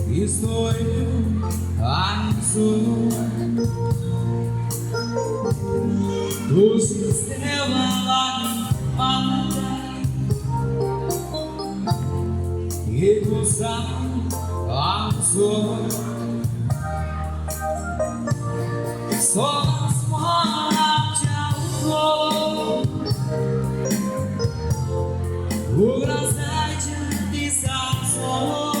Историю танцую, душу сделала молодая, и глаза танцую, сон смолчал, угрожайте десанту.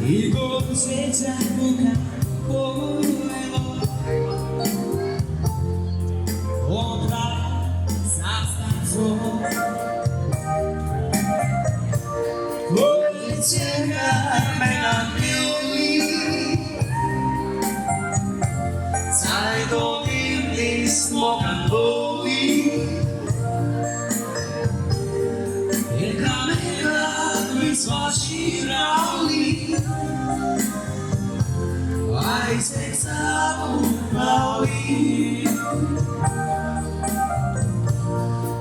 И горчича бука пойло, утра застанцу. Горчича меня любит,在冬天里莫敢不离。也看没了对错起绕离。爱在怎么逃离？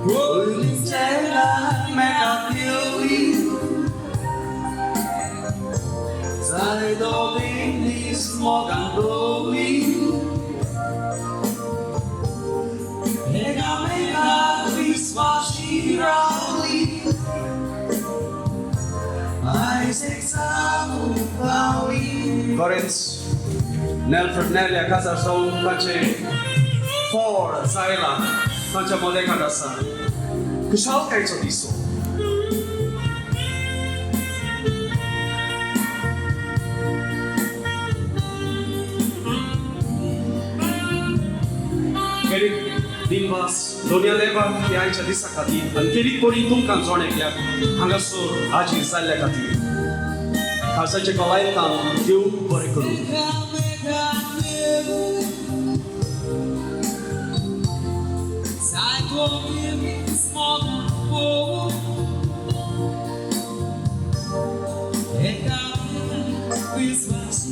我理解了没有留意，在冬天里莫敢不离。也看没了对错起绕离，爱在怎么逃离？ Lawrence Nel Fernelia Casa Song Kanche for Zaila Kancha Mole Kandasa Kushal Kaito Diso Kerik Dimbas Dunia Leva Kiai Chadisa Kati and Kerik Pori Tum Kanzone Kia Hangasur Aji Zaila Kati Kasa Chekalai Tam Tiu Borikuru It's